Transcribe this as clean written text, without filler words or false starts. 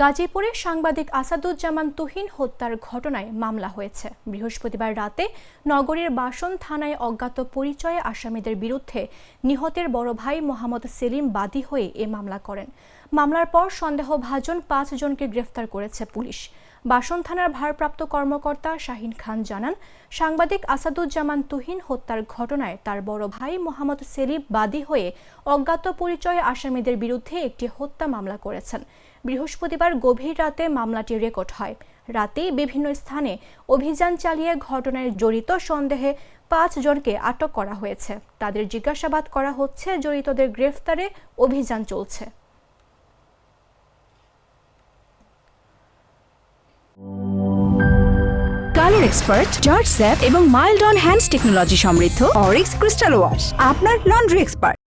গাজীপুরে সাংবাদিক আসাদুজ্জামান তুহিন হত্যার ঘটনায় মামলা হয়েছে। বৃহস্পতিবার রাতে নগরীর বাসন থানায় অজ্ঞাত পরিচয়ে আসামিদের বিরুদ্ধে নিহতের বড় ভাই মোহাম্মদ সেলিম বাদী হয়ে এ মামলা করেন। মামলার পর সন্দেহভাজন ৫ জনকে গ্রেফতার করেছে পুলিশ। বাসন থানার ভারপ্রাপ্ত কর্মকর্তা শাহিন খান জানান, সাংবাদিক আসাদুজ্জামান তুহিন হত্যার ঘটনায় তার বড় ভাই মোহাম্মদ সেলিম বাদী হয়ে অজ্ঞাত পরিচয়ে আসামিদের বিরুদ্ধে একটি হত্যা মামলা করেছেন। বৃহস্পতিবার গভীর রাতে মামলাটি রেকর্ড হয়। রাতেই বিভিন্ন স্থানে অভিযান চালিয়ে ঘটনায় জড়িত সন্দেহে ৫ জনকে আটক করা হয়েছে। তাদের জিজ্ঞাসাবাদ করা হচ্ছে, জড়িতদের গ্রেফতারে অভিযান চলছে। কালার এক্সপার্ট, জর্জ স্যাপ এবং মাইল্ড অন হ্যান্ডস টেকনোলজি সমৃদ্ধ অরিক্স ক্রিস্টাল ওয়াশ আপনার লন্ড্রি এক্সপার্ট।